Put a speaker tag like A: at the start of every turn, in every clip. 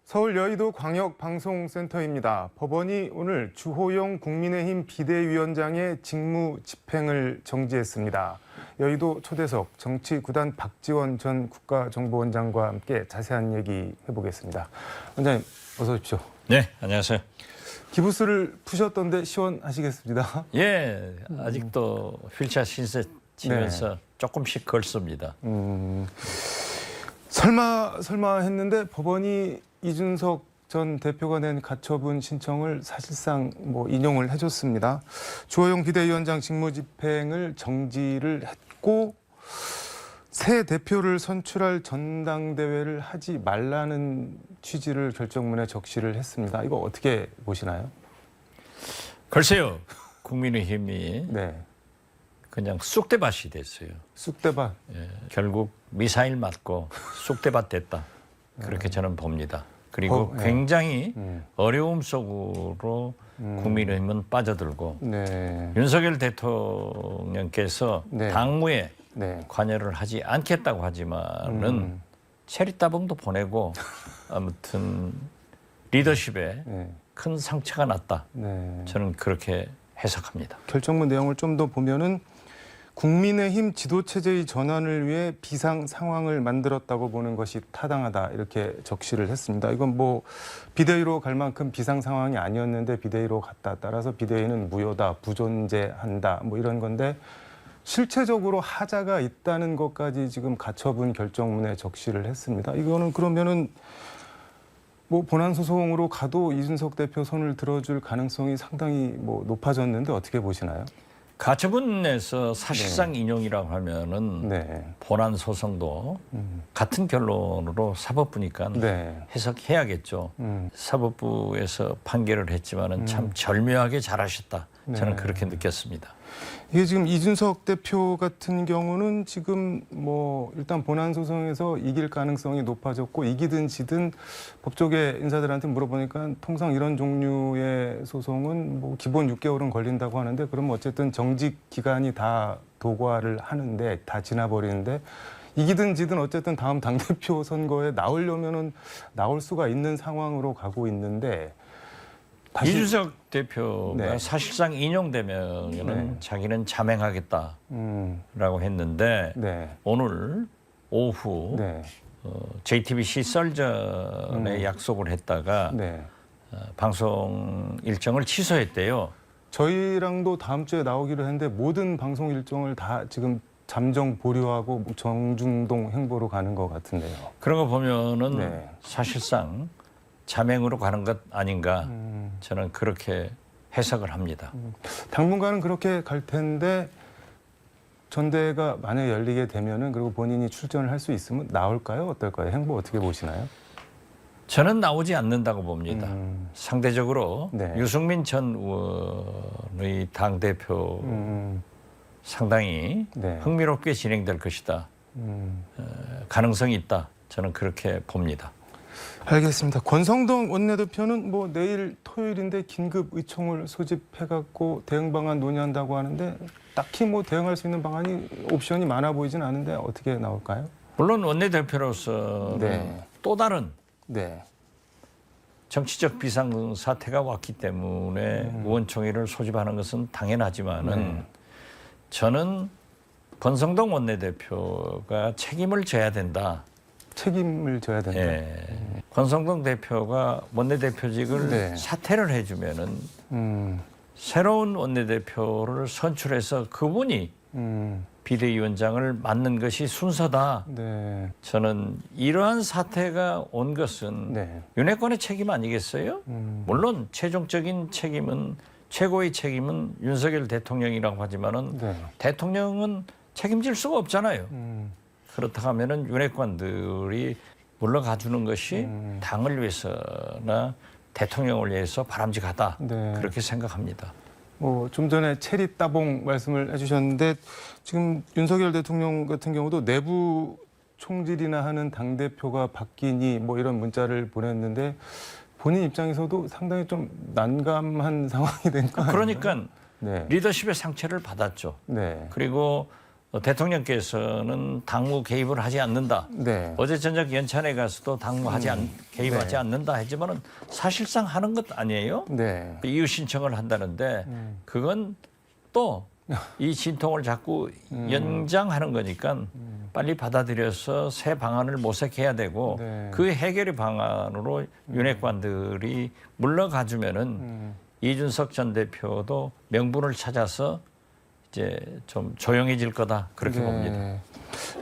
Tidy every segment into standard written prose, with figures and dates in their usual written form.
A: 서울 여의도 광역방송센터입니다. 법원이 오늘 주호영 국민의힘 비대위원장의 직무 집행을 정지했습니다. 여의도 초대석 정치구단 박지원 전 국가정보원장과 함께 자세한 얘기 해보겠습니다. 원장님 어서 오십시오.
B: 네, 안녕하세요.
A: 기부스를 푸셨던데 시원하시겠습니다.
B: 예, 아직도 휠체어 신세 치면서 조금씩 걸습니다.
A: 설마 했는데 법원이 이준석 전 대표가 낸 가처분 신청을 사실상 인용을 해줬습니다. 주호영 비대위원장 직무집행을 정지를 했고 새 대표를 선출할 전당대회를 하지 말라는 취지를 결정문에 적시를 했습니다. 이거 어떻게 보시나요?
B: 글쎄요, 국민의힘이 그냥 쑥대밭이 됐어요.
A: 쑥대밭.
B: 예, 결국 미사일 맞고 쑥대밭 됐다. 그렇게 저는 봅니다. 그리고 굉장히 어려움 속으로 국민의힘은 빠져들고 윤석열 대통령께서 당무에 관여를 하지 않겠다고 하지만은 체리따봉도 보내고 아무튼 리더십에 큰 상처가 났다. 저는 그렇게 해석합니다.
A: 결정문 내용을 좀 더 보면은 국민의힘 지도체제의 전환을 위해 비상 상황을 만들었다고 보는 것이 타당하다 이렇게 적시를 했습니다. 이건 비대위로 갈 만큼 비상 상황이 아니었는데 비대위로 갔다. 따라서 비대위는 무효다, 부존재한다 이런 건데 실체적으로 하자가 있다는 것까지 지금 가처분 결정문에 적시를 했습니다. 이거는 그러면은 본안 소송으로 가도 이준석 대표 손을 들어줄 가능성이 상당히 높아졌는데 어떻게 보시나요?
B: 가처분에서 사실상 인용이라고 하면은 본안 소송도 같은 결론으로 사법부니까 해석해야겠죠. 사법부에서 판결을 했지만은 참 절묘하게 잘하셨다. 저는 그렇게 느꼈습니다.
A: 이게 지금 이준석 대표 같은 경우는 지금 일단 본안 소송에서 이길 가능성이 높아졌고 이기든 지든 법조계 인사들한테 물어보니까 통상 이런 종류의 소송은 기본 6개월은 걸린다고 하는데 그러면 어쨌든 정직 기간이 다 도과를 하는데 다 지나버리는데 이기든 지든 어쨌든 다음 당대표 선거에 나오려면은 나올 수가 있는 상황으로 가고 있는데
B: 이준석 대표가 사실상 인용되면 자기는 자명하겠다라고 했는데 오늘 오후 JTBC 썰전에 약속을 했다가 방송 일정을 취소했대요.
A: 저희랑도 다음 주에 나오기로 했는데 모든 방송 일정을 다 지금 잠정 보류하고 정중동 행보로 가는 것 같은데요.
B: 그런 거 보면은 사실상 자맹으로 가는 것 아닌가 저는 그렇게 해석을 합니다.
A: 당분간은 그렇게 갈 텐데 전대가 만약에 열리게 되면은 그리고 본인이 출전을 할 수 있으면 나올까요? 어떨까요? 행보 어떻게 보시나요?
B: 저는 나오지 않는다고 봅니다. 상대적으로 유승민 전 의원의 당대표 상당히 흥미롭게 진행될 것이다. 가능성이 있다. 저는 그렇게 봅니다.
A: 알겠습니다. 권성동 원내대표는 내일 토요일인데 긴급 의총을 소집해갖고 대응 방안 논의한다고 하는데 딱히 대응할 수 있는 방안이 옵션이 많아 보이진 않은데 어떻게 나올까요?
B: 물론 원내대표로서 또 다른 정치적 비상사태가 왔기 때문에 의원총회를 소집하는 것은 당연하지만은 저는 권성동 원내대표가 책임을 져야 된다.
A: 책임을 져야 된다.
B: 권성동 대표가 원내대표직을 사퇴를 해주면은 새로운 원내대표를 선출해서 그분이 비대위원장을 맡는 것이 순서다. 저는 이러한 사태가 온 것은 윤핵관의 책임 아니겠어요? 물론 최종적인 책임은 최고의 책임은 윤석열 대통령이라고 하지만은 대통령은 책임질 수가 없잖아요. 그렇다 하면은 윤핵관들이 물러가 주는 것이 당을 위해서나 대통령을 위해서 바람직하다. 그렇게 생각합니다.
A: 좀 전에 체리 따봉 말씀을 해주셨는데 지금 윤석열 대통령 같은 경우도 내부 총질이나 하는 당대표가 바뀌니 이런 문자를 보냈는데 본인 입장에서도 상당히 좀 난감한 상황이 된 거 아니에요?
B: 그러니까 리더십의 상처를 받았죠. 그리고 대통령께서는 당무 개입을 하지 않는다.
A: 네.
B: 어제 저녁 연찬에 가서도 개입하지
A: 네.
B: 않는다 했지만은 사실상 하는 것 아니에요?
A: 네.
B: 이유 신청을 한다는데 그건 또 이 진통을 자꾸 연장하는 거니까 빨리 받아들여서 새 방안을 모색해야 되고
A: 네.
B: 그 해결의 방안으로 윤핵관들이 물러가주면은 이준석 전 대표도 명분을 찾아서 이제 좀 조용해질 거다 그렇게
A: 네.
B: 봅니다.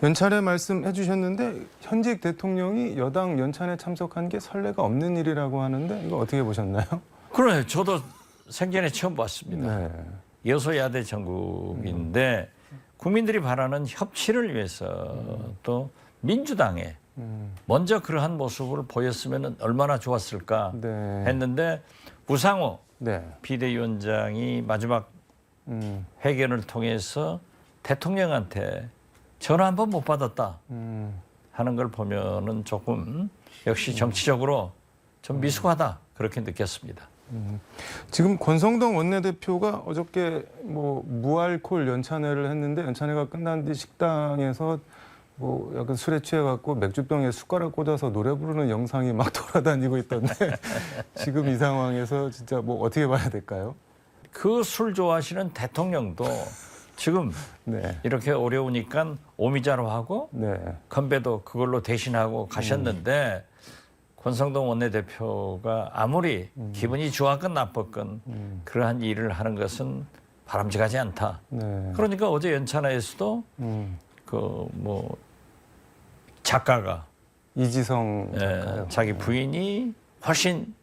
A: 연찬에 말씀해 주셨는데 현직 대통령이 여당 연찬에 참석한 게 선례가 없는 일이라고 하는데 이거 어떻게 보셨나요?
B: 그래, 저도 생전에 처음 봤습니다.
A: 네.
B: 여소야대 전국인데 국민들이 바라는 협치를 위해서 또 민주당에 먼저 그러한 모습을 보였으면 얼마나 좋았을까
A: 네.
B: 했는데 우상호
A: 네.
B: 비대위원장이 마지막 회견을 통해서 대통령한테 전화 한 번 못 받았다 하는 걸 보면은 조금 역시 정치적으로 좀 미숙하다 그렇게 느꼈습니다.
A: 지금 권성동 원내대표가 어저께 뭐 무알콜 연찬회를 했는데 연찬회가 끝난 뒤 식당에서 뭐 약간 술에 취해갖고 맥주병에 숟가락 꽂아서 노래 부르는 영상이 막 돌아다니고 있던데 지금 이 상황에서 진짜 뭐 어떻게 봐야 될까요?
B: 그 술 좋아하시는 대통령도 지금
A: 네.
B: 이렇게 어려우니까 오미자로 하고
A: 네.
B: 건배도 그걸로 대신하고 가셨는데 권성동 원내대표가 아무리 기분이 좋았건 나빴건 그러한 일을 하는 것은 바람직하지 않다.
A: 네.
B: 그러니까 어제 연찬회에서도 그 뭐 작가가
A: 이지성 작가요.
B: 자기 부인이 훨씬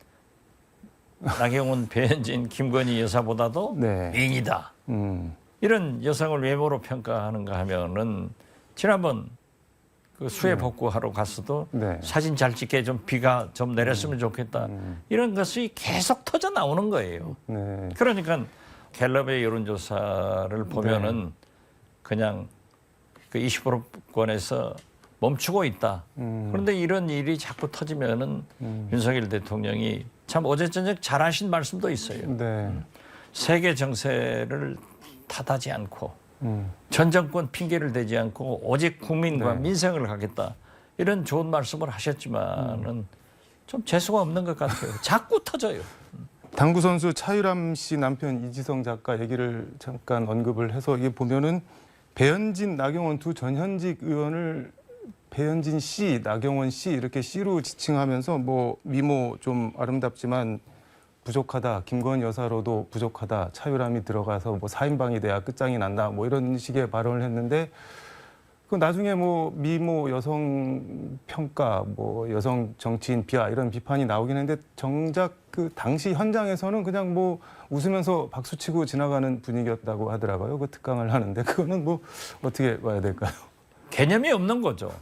B: 나경원, 배현진, 김건희 여사보다도
A: 네.
B: 미인이다. 이런 여성을 외모로 평가하는가 하면은 지난번 그 수해 복구하러 갔어도
A: 네.
B: 사진 잘 찍게 좀 비가 좀 내렸으면 좋겠다. 이런 것이 계속 터져 나오는 거예요.
A: 네.
B: 그러니까 갤럽의 여론조사를 보면은 그냥 그 20%권에서 멈추고 있다. 그런데 이런 일이 자꾸 터지면은 윤석열 대통령이 참 어제 저녁 잘하신 말씀도 있어요.
A: 네.
B: 세계 정세를 탓하지 않고 전 정권 핑계를 대지 않고 오직 국민과
A: 네.
B: 민생을 가겠다. 이런 좋은 말씀을 하셨지만은 좀 재수가 없는 것 같아요. 자꾸 터져요.
A: 당구 선수 차유람 씨 남편 이지성 작가 얘기를 잠깐 언급을 해서 이게 보면은 배현진, 나경원 두 전현직 의원을 배현진 씨, 나경원 씨 이렇게 씨로 지칭하면서 뭐 미모 좀 아름답지만 부족하다. 김건희 여사로도 부족하다. 차유람이 들어가서 뭐 4인방이 돼야 끝장이 난다. 뭐 이런 식의 발언을 했는데 그 나중에 뭐 미모 여성 평가, 뭐 여성 정치인 비하 이런 비판이 나오긴 했는데 정작 그 당시 현장에서는 그냥 뭐 웃으면서 박수치고 지나가는 분위기였다고 하더라고요. 그 특강을 하는데 그거는 뭐 어떻게 봐야 될까요?
B: 개념이 없는 거죠.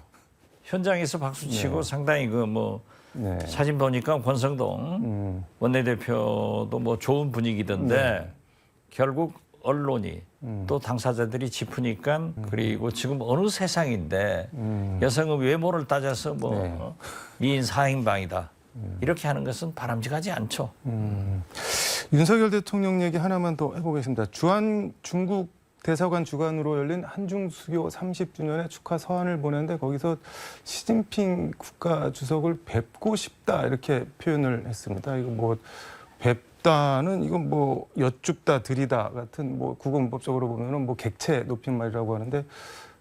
B: 현장에서 박수치고
A: 네.
B: 상당히 그 뭐
A: 네.
B: 사진 보니까 권성동 원내대표도 뭐 좋은 분위기던데
A: 네.
B: 결국 언론이 또 당사자들이 짚으니까 그리고 지금 어느 세상인데 여성의 외모를 따져서 뭐
A: 네.
B: 미인 4인방이다. 이렇게 하는 것은 바람직하지 않죠.
A: 윤석열 대통령 얘기 하나만 더 해보겠습니다. 주한 중국 대사관 주관으로 열린 한중 수교 30주년의 축하 서한을 보냈는데 거기서 시진핑 국가 주석을 뵙고 싶다 이렇게 표현을 했습니다. 이거 뭐 뵙다는 이건 뭐 여쭙다 드리다 같은 뭐 국어문법적으로 보면은 뭐 객체 높임말이라고 하는데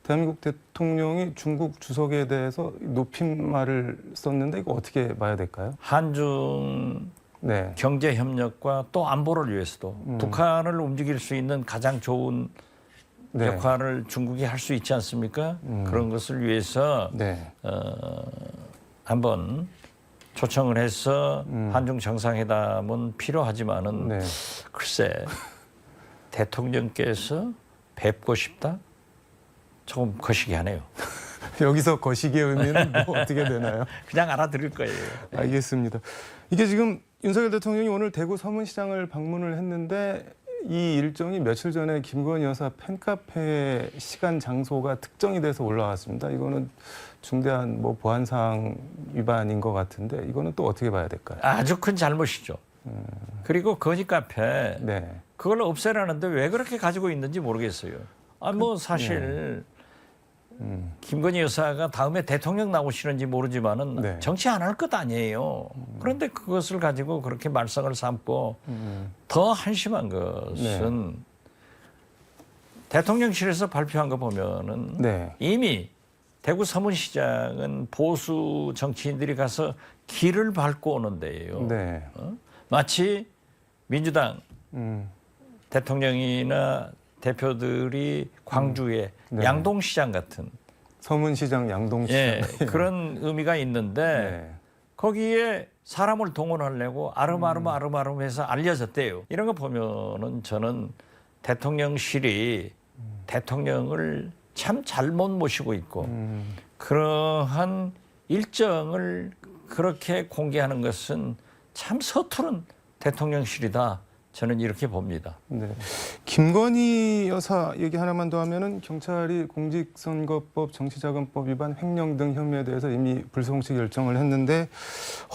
A: 대한민국 대통령이 중국 주석에 대해서 높임말을 썼는데 이거 어떻게 봐야 될까요?
B: 한중
A: 네.
B: 경제 협력과 또 안보를 위해서도 북한을 움직일 수 있는 가장 좋은
A: 네.
B: 역할을 중국이 할 수 있지 않습니까? 그런 것을 위해서
A: 네.
B: 한번 초청을 해서 한중 정상회담은 필요하지만은
A: 네.
B: 글쎄 대통령께서 뵙고 싶다? 조금 거시기하네요.
A: 여기서 거시기의 의미는 뭐 어떻게 되나요?
B: 그냥 알아들을 거예요.
A: 알겠습니다. 이게 지금 윤석열 대통령이 오늘 대구 서문시장을 방문을 했는데 이 일정이 며칠 전에 김건희 여사 팬카페 시간 장소가 특정이 돼서 올라왔습니다. 이거는 중대한 뭐 보안사항 위반인 것 같은데 이거는 또 어떻게 봐야 될까요?
B: 아주 큰 잘못이죠. 그리고 건희 카페
A: 네.
B: 그걸 없애라는데 왜 그렇게 가지고 있는지 모르겠어요. 뭐 사실 김건희 여사가 다음에 대통령 나오시는지 모르지만은
A: 네.
B: 정치 안 할 것 아니에요. 그런데 그것을 가지고 그렇게 말썽을 삼고 더 한심한 것은 대통령실에서 발표한 거 보면은
A: 네.
B: 이미 대구 서문시장은 보수 정치인들이 가서 길을 밟고 오는데요.
A: 네.
B: 마치 민주당
A: 음.
B: 대통령이나 대표들이 광주의
A: 네.
B: 양동시장 같은
A: 서문시장 양동시장.
B: 예, 그런 의미가 있는데
A: 네.
B: 거기에 사람을 동원하려고 아름아름해서 알려졌대요. 이런 거 보면은 저는 대통령실이 대통령을 참 잘못 모시고 있고 그러한 일정을 그렇게 공개하는 것은 참 서투른 대통령실이다. 저는 이렇게 봅니다.
A: 네. 김건희 여사 얘기 하나만 더 하면은 경찰이 공직선거법, 정치자금법 위반, 횡령 등 혐의에 대해서 이미 불송치 결정을 했는데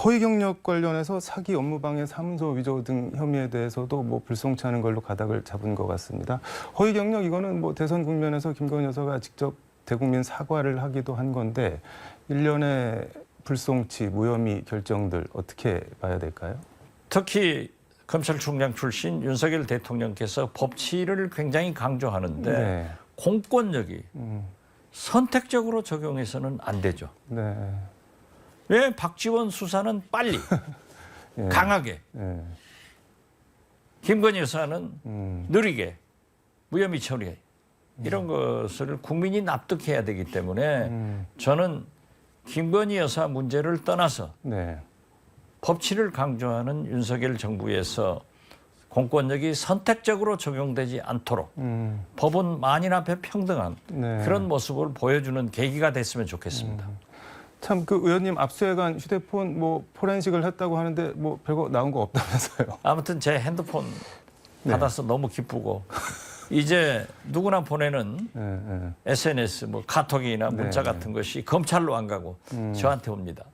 A: 허위 경력 관련해서 사기, 업무방해, 사문서 위조 등 혐의에 대해서도 뭐 불송치하는 걸로 가닥을 잡은 것 같습니다. 허위 경력 이거는 뭐 대선 국면에서 김건희 여사가 직접 대국민 사과를 하기도 한 건데 일련의 불송치, 무혐의 결정들 어떻게 봐야 될까요?
B: 특히 검찰총장 출신 윤석열 대통령께서 법치를 굉장히 강조하는데
A: 네.
B: 공권력이 선택적으로 적용해서는 안 되죠.
A: 네.
B: 왜 박지원 수사는 빨리
A: 예.
B: 강하게
A: 예.
B: 김건희 여사는 느리게 무혐의 처리해 이런 것을 국민이 납득해야 되기 때문에 저는 김건희 여사 문제를 떠나서
A: 네.
B: 법치를 강조하는 윤석열 정부에서 공권력이 선택적으로 적용되지 않도록 법은 만인 앞에 평등한
A: 네.
B: 그런 모습을 보여주는 계기가 됐으면 좋겠습니다.
A: 참 그 의원님 압수해간 휴대폰 뭐 포렌식을 했다고 하는데 뭐 별거 나온 거 없다면서요?
B: 아무튼 제 핸드폰 받아서 너무 기쁘고 이제 누구나 보내는
A: 네,
B: SNS 뭐 카톡이나 문자
A: 네.
B: 같은 것이 검찰로 안 가고 저한테 옵니다.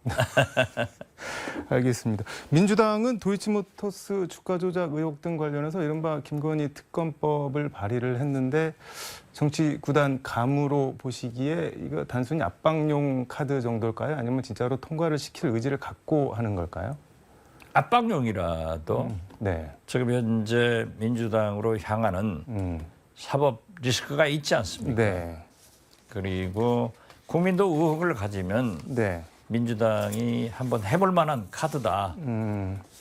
A: 알겠습니다. 민주당은 도이치모터스 주가 조작 의혹 등 관련해서 이른바 김건희 특검법을 발의를 했는데 정치 구단 감으로 보시기에 이거 단순히 압박용 카드 정도일까요? 아니면 진짜로 통과를 시킬 의지를 갖고 하는 걸까요?
B: 압박용이라도
A: 네.
B: 지금 현재 민주당으로 향하는 사법 리스크가 있지 않습니까?
A: 네.
B: 그리고 국민도 의혹을 가지면
A: 네.
B: 민주당이 한번 해볼 만한 카드다.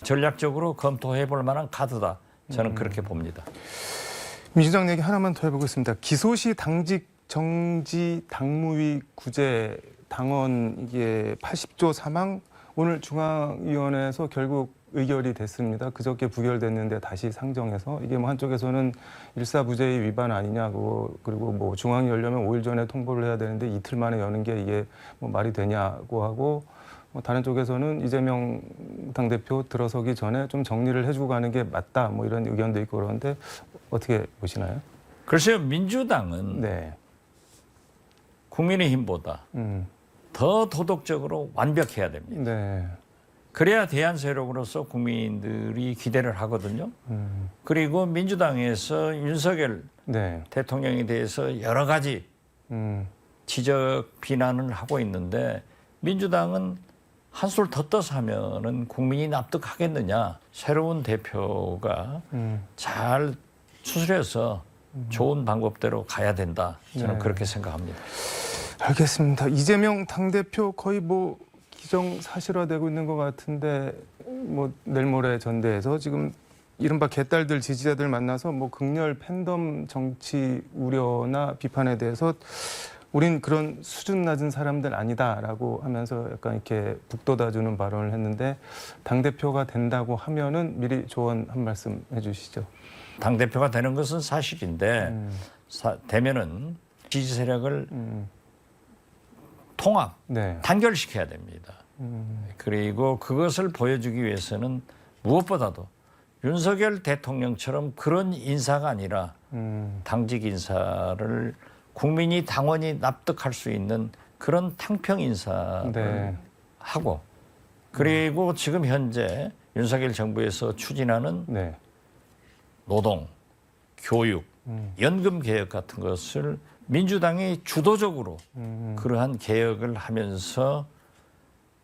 B: 전략적으로 검토해볼 만한 카드다. 저는 그렇게 봅니다.
A: 민주당 얘기 하나만 더 해보겠습니다. 기소시 당직 정지 당무위 구제 당원 이게 80조 사망 오늘 중앙위원회에서 결국 의결이 됐습니다. 그저께 부결됐는데 다시 상정해서 이게 뭐 한쪽에서는 일사부재의 위반 아니냐고 그리고 뭐 중앙이 열려면 5일 전에 통보를 해야 되는데 이틀 만에 여는 게 이게 뭐 말이 되냐고 하고 뭐 다른 쪽에서는 이재명 당대표 들어서기 전에 좀 정리를 해주고 가는 게 맞다 뭐 이런 의견도 있고 그러는데 어떻게 보시나요?
B: 글쎄요, 민주당은
A: 네.
B: 국민의힘보다 더 도덕적으로 완벽해야 됩니다.
A: 네.
B: 그래야 대안 세력으로서 국민들이 기대를 하거든요. 그리고 민주당에서 윤석열
A: 네.
B: 대통령에 대해서 여러 가지 지적 비난을 하고 있는데 민주당은 한술 더 떠서 하면은 국민이 납득하겠느냐. 새로운 대표가 잘 추스려서 좋은 방법대로 가야 된다. 저는
A: 네.
B: 그렇게 생각합니다.
A: 알겠습니다. 이재명 당대표 거의 뭐 기정사실화되고 있는 것 같은데 뭐 내일 모레 전대에서 지금 이른바 개딸들 지지자들 만나서 뭐 극렬 팬덤 정치 우려나 비판에 대해서 우린 그런 수준 낮은 사람들 아니다라고 하면서 약간 이렇게 북돋아주는 발언을 했는데 당대표가 된다고 하면은 미리 조언 한 말씀 해주시죠.
B: 당대표가 되는 것은 사실인데 되면은 지지 세력을 통합,
A: 네.
B: 단결시켜야 됩니다. 그리고 그것을 보여주기 위해서는 무엇보다도 윤석열 대통령처럼 그런 인사가 아니라 당직 인사를 국민이 당원이 납득할 수 있는 그런 탕평 인사를
A: 네.
B: 하고 그리고 지금 현재 윤석열 정부에서 추진하는
A: 네.
B: 노동, 교육, 연금 개혁 같은 것을 민주당이 주도적으로 그러한 개혁을 하면서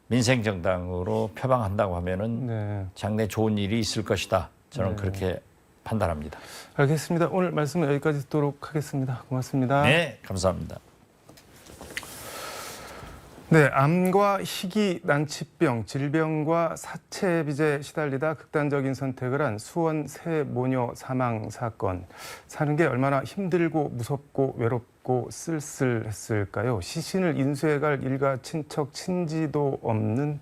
B: 민생정당으로 표방한다고 하면은
A: 네.
B: 장래 좋은 일이 있을 것이다. 저는
A: 네.
B: 그렇게 판단합니다.
A: 알겠습니다. 오늘 말씀은 여기까지 듣도록 하겠습니다. 고맙습니다.
B: 네, 감사합니다.
A: 네, 암과 희귀 난치병, 질병과 사체비제에 시달리다 극단적인 선택을 한 수원 세 모녀 사망 사건. 사는 게 얼마나 힘들고 무섭고 외롭고 쓸쓸했을까요? 시신을 인수해갈 일가 친척 친지도 없는,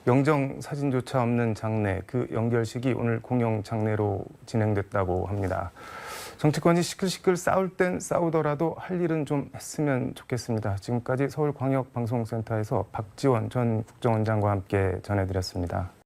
A: 영정 사진조차 없는 장례. 그 연결식이 오늘 공영 장례로 진행됐다고 합니다. 정치권이 시끌시끌 싸울 땐 싸우더라도 할 일은 좀 했으면 좋겠습니다. 지금까지 서울광역방송센터에서 박지원 전 국정원장과 함께 전해드렸습니다.